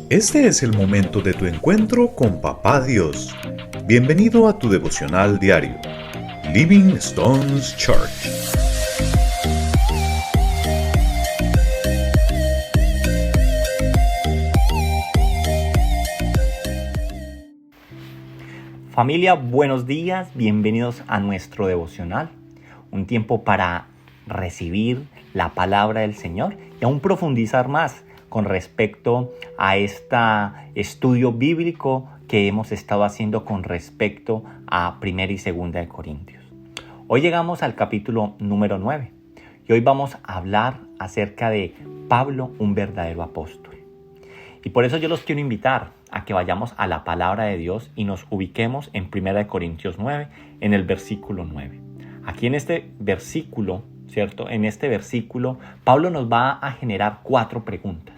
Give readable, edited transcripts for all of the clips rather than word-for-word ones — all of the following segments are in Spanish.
Este es el momento de tu encuentro con Papá Dios. Bienvenido a tu devocional diario, Living Stones Church. Familia, buenos días, bienvenidos a nuestro devocional. Un tiempo para recibir la palabra del Señor y aún profundizar más con respecto a este estudio bíblico que hemos estado haciendo con respecto a 1 y 2 de Corintios. Hoy llegamos al capítulo número 9 y hoy vamos a hablar acerca de Pablo, un verdadero apóstol. Y por eso yo los quiero invitar a que vayamos a la palabra de Dios y nos ubiquemos en 1 Corintios 9, en el versículo 9. Aquí en este versículo, ¿cierto? En este versículo, Pablo nos va a generar 4 preguntas,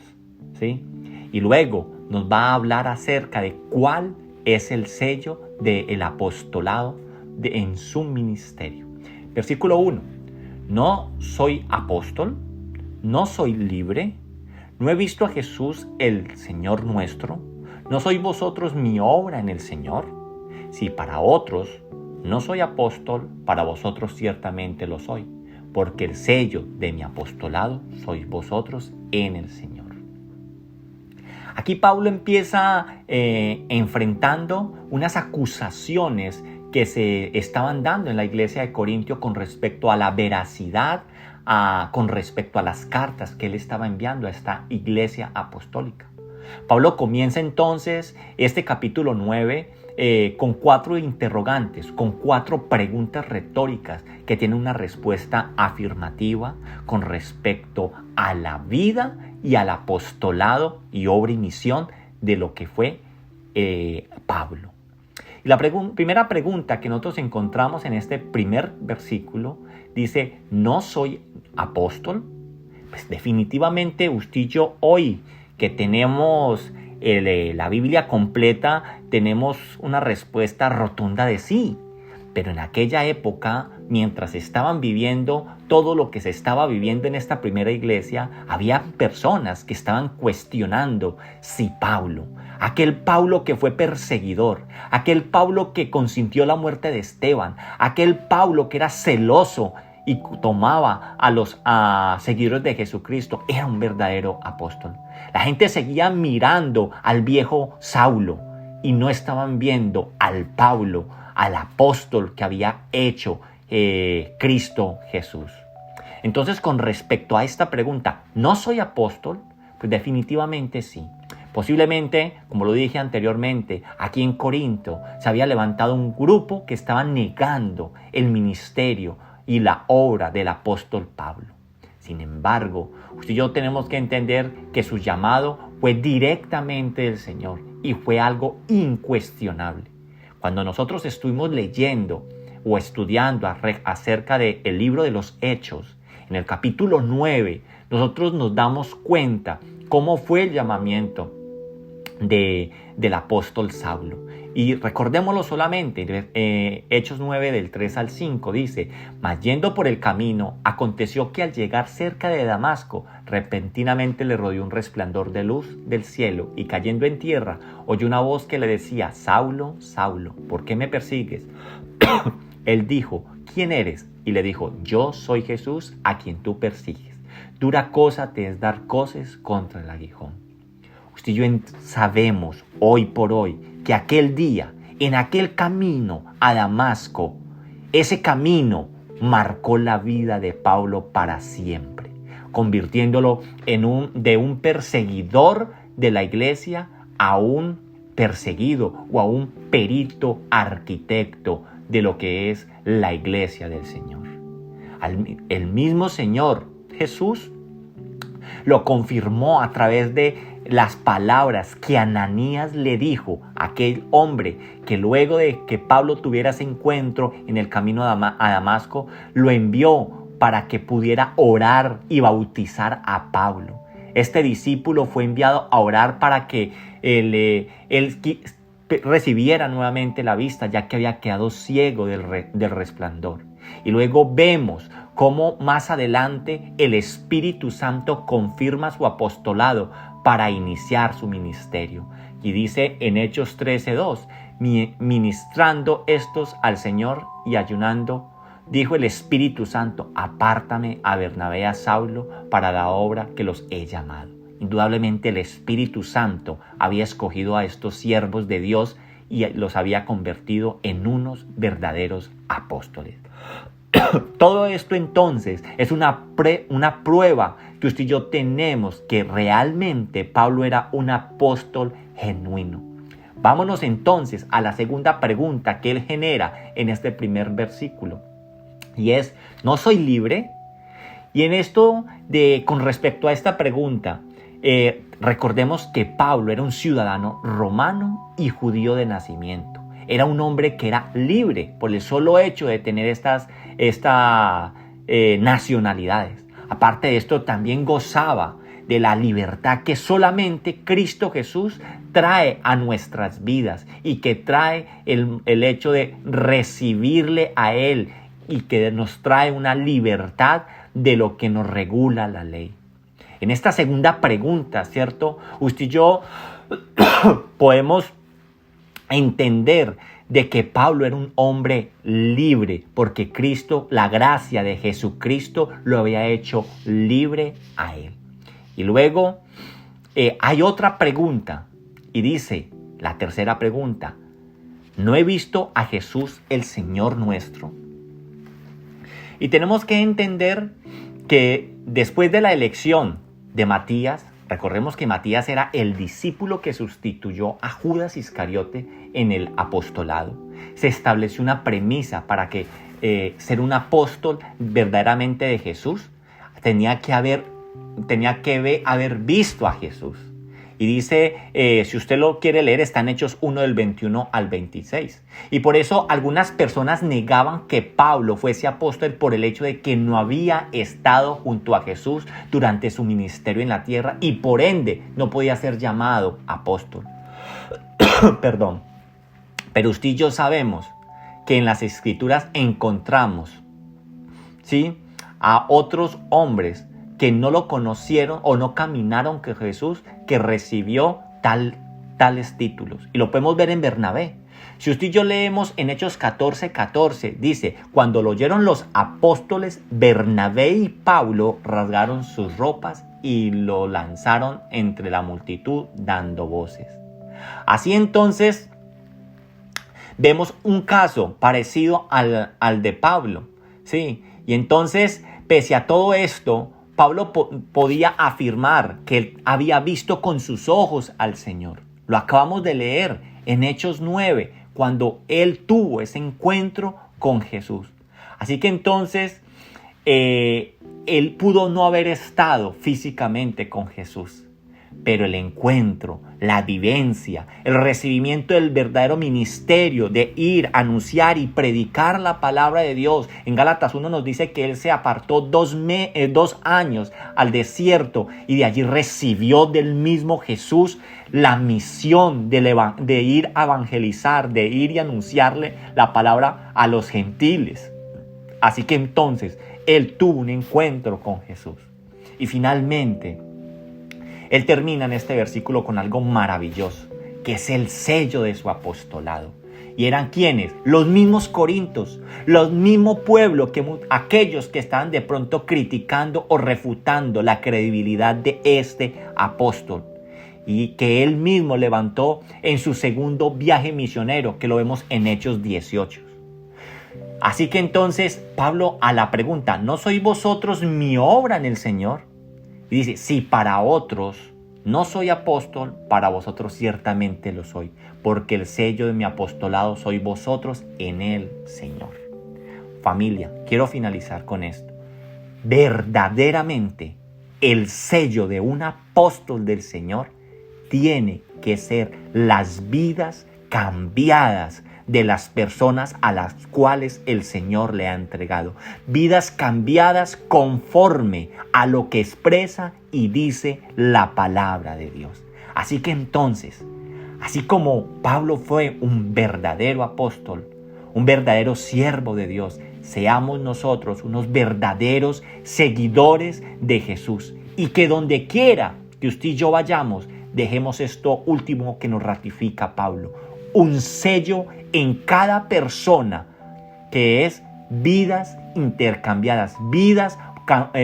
¿sí? Y luego nos va a hablar acerca de cuál es el sello del apostolado en su ministerio. Versículo 1. No soy apóstol, no soy libre, no he visto a Jesús el Señor nuestro, ¿no sois vosotros mi obra en el Señor? Si para otros no soy apóstol, para vosotros ciertamente lo soy, porque el sello de mi apostolado sois vosotros en el Señor. Aquí Pablo empieza enfrentando unas acusaciones que se estaban dando en la iglesia de Corintio con respecto a la veracidad, con respecto a las cartas que él estaba enviando a esta iglesia apostólica. Pablo comienza entonces este capítulo 9 con 4 interrogantes, con 4 preguntas retóricas que tienen una respuesta afirmativa con respecto a la vida y al apostolado y obra y misión de lo que fue Pablo. Y la primera pregunta que nosotros encontramos en este primer versículo dice, ¿no soy apóstol? Pues definitivamente usted y yo hoy que tenemos la Biblia completa, tenemos una respuesta rotunda de sí. Pero en aquella época, mientras estaban viviendo todo lo que se estaba viviendo en esta primera iglesia, había personas que estaban cuestionando si Pablo, aquel Pablo que fue perseguidor, aquel Pablo que consintió la muerte de Esteban, aquel Pablo que era celoso y tomaba a los seguidores de Jesucristo, era un verdadero apóstol. La gente seguía mirando al viejo Saulo y no estaban viendo al Pablo, al apóstol que había hecho Cristo Jesús. Entonces, con respecto a esta pregunta, ¿no soy apóstol? Pues definitivamente sí. Posiblemente, como lo dije anteriormente, aquí en Corinto se había levantado un grupo que estaba negando el ministerio y la obra del apóstol Pablo. Sin embargo, usted y yo tenemos que entender que su llamado fue directamente del Señor y fue algo incuestionable. Cuando nosotros estuvimos leyendo o estudiando acerca del libro de los Hechos, en el capítulo 9, nosotros nos damos cuenta cómo fue el llamamiento del apóstol Saulo. Y recordémoslo solamente, Hechos 9 del 3 al 5 dice, mas yendo por el camino, aconteció que al llegar cerca de Damasco, repentinamente le rodeó un resplandor de luz del cielo, y cayendo en tierra, oyó una voz que le decía, Saulo, Saulo, ¿por qué me persigues? Él dijo, ¿quién eres? Y le dijo, yo soy Jesús a quien tú persigues. Dura cosa te es dar coces contra el aguijón. Usted y yo sabemos hoy por hoy que aquel día, en aquel camino a Damasco, ese camino marcó la vida de Pablo para siempre, convirtiéndolo de un perseguidor de la iglesia a un perseguido o a un perito arquitecto de lo que es la iglesia del Señor. El mismo Señor Jesús lo confirmó a través de las palabras que Ananías le dijo a aquel hombre que luego de que Pablo tuviera ese encuentro en el camino a Damasco, lo envió para que pudiera orar y bautizar a Pablo. Este discípulo fue enviado a orar para que él recibiera nuevamente la vista, ya que había quedado ciego del resplandor. Y luego vemos cómo más adelante el Espíritu Santo confirma su apostolado para iniciar su ministerio. Y dice en Hechos 13:2, ministrando estos al Señor y ayunando, dijo el Espíritu Santo, apártame a Bernabé y a Saulo para la obra que los he llamado. Indudablemente el Espíritu Santo había escogido a estos siervos de Dios y los había convertido en unos verdaderos apóstoles. Todo esto entonces es una prueba que usted y yo tenemos que realmente Pablo era un apóstol genuino. Vámonos entonces a la segunda pregunta que él genera en este primer versículo. Y es, ¿no soy libre? Y en esto, con respecto a esta pregunta, recordemos que Pablo era un ciudadano romano y judío de nacimiento. Era un hombre que era libre por el solo hecho de tener estas nacionalidades. Aparte de esto, también gozaba de la libertad que solamente Cristo Jesús trae a nuestras vidas y que trae el hecho de recibirle a Él y que nos trae una libertad de lo que nos regula la ley. En esta segunda pregunta, ¿cierto? Usted y yo podemos entender de que Pablo era un hombre libre porque Cristo, la gracia de Jesucristo, lo había hecho libre a él. Y luego hay otra pregunta y dice, la tercera pregunta, ¿no he visto a Jesús el Señor nuestro? Y tenemos que entender que después de la elección de Matías, recordemos que Matías era el discípulo que sustituyó a Judas Iscariote en el apostolado. Se estableció una premisa para que ser un apóstol verdaderamente de Jesús tenía que haber visto a Jesús. Y dice, si usted lo quiere leer, está en Hechos 1 del 21 al 26. Y por eso algunas personas negaban que Pablo fuese apóstol por el hecho de que no había estado junto a Jesús durante su ministerio en la tierra y por ende no podía ser llamado apóstol. Perdón. Pero usted y yo sabemos que en las Escrituras encontramos, ¿sí?, a otros hombres que no lo conocieron o no caminaron con Jesús, que recibió tales títulos. Y lo podemos ver en Bernabé. Si usted y yo leemos en Hechos 14:14, dice, cuando lo oyeron los apóstoles, Bernabé y Pablo rasgaron sus ropas y lo lanzaron entre la multitud dando voces. Así entonces, vemos un caso parecido al de Pablo, ¿sí? Y entonces, pese a todo esto, Pablo podía afirmar que él había visto con sus ojos al Señor. Lo acabamos de leer en Hechos 9, cuando él tuvo ese encuentro con Jesús. Así que entonces, él pudo no haber estado físicamente con Jesús. Pero el encuentro, la vivencia, el recibimiento del verdadero ministerio de ir, anunciar y predicar la palabra de Dios. En Gálatas 1 nos dice que él se apartó 2 años al desierto y de allí recibió del mismo Jesús la misión de ir a evangelizar, de ir y anunciarle la palabra a los gentiles. Así que entonces él tuvo un encuentro con Jesús. Y finalmente, él termina en este versículo con algo maravilloso, que es el sello de su apostolado. ¿Y eran quiénes? Los mismos corintios, los mismos pueblos, aquellos que estaban de pronto criticando o refutando la credibilidad de este apóstol. Y que él mismo levantó en su segundo viaje misionero, que lo vemos en Hechos 18. Así que entonces Pablo, a la pregunta, ¿no sois vosotros mi obra en el Señor? Y dice, si para otros no soy apóstol, para vosotros ciertamente lo soy, porque el sello de mi apostolado sois vosotros en el Señor. Familia, quiero finalizar con esto. Verdaderamente, el sello de un apóstol del Señor tiene que ser las vidas cambiadas de las personas a las cuales el Señor le ha entregado. Vidas cambiadas conforme a lo que expresa y dice la palabra de Dios. Así que entonces, así como Pablo fue un verdadero apóstol, un verdadero siervo de Dios, seamos nosotros unos verdaderos seguidores de Jesús y que donde quiera que usted y yo vayamos, dejemos esto último que nos ratifica Pablo, un sello en cada persona, que es vidas intercambiadas, vidas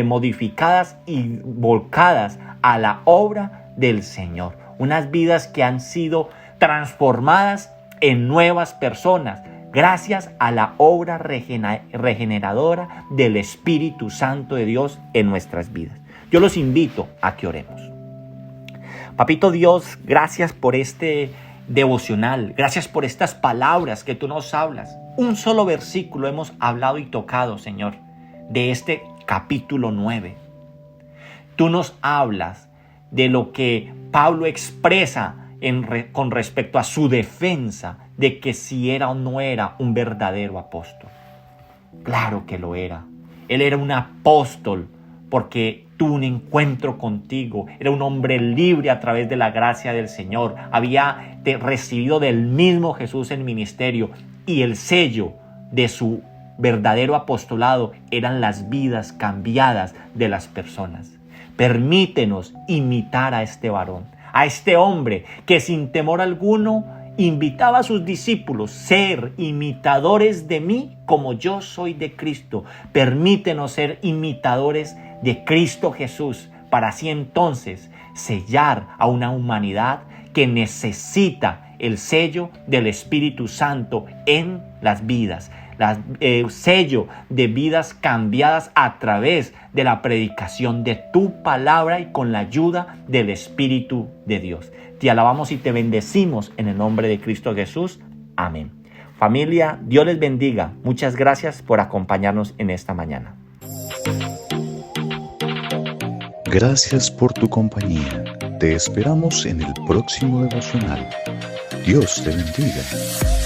modificadas y volcadas a la obra del Señor. Unas vidas que han sido transformadas en nuevas personas gracias a la obra regeneradora del Espíritu Santo de Dios en nuestras vidas. Yo los invito a que oremos. Papito Dios, gracias por este devocional, gracias por estas palabras que tú nos hablas. Un solo versículo hemos hablado y tocado, Señor, de este capítulo 9. Tú nos hablas de lo que Pablo expresa con respecto a su defensa de que si era o no era un verdadero apóstol. Claro que lo era. Él era un apóstol porque tuvo un encuentro contigo. Era un hombre libre a través de la gracia del Señor. Había recibido del mismo Jesús el ministerio y el sello de su verdadero apostolado eran las vidas cambiadas de las personas. Permítenos imitar a este varón, a este hombre que sin temor alguno invitaba a sus discípulos a ser imitadores de mí como yo soy de Cristo. Permítenos ser imitadores de Cristo Jesús para así entonces sellar a una humanidad que necesita el sello del Espíritu Santo en las vidas. Sello de vidas cambiadas a través de la predicación de tu palabra y con la ayuda del Espíritu de Dios. Te alabamos y te bendecimos en el nombre de Cristo Jesús. Amén. Familia, Dios les bendiga. Muchas gracias por acompañarnos en esta mañana. Gracias por tu compañía. Te esperamos en el próximo devocional. Dios te bendiga.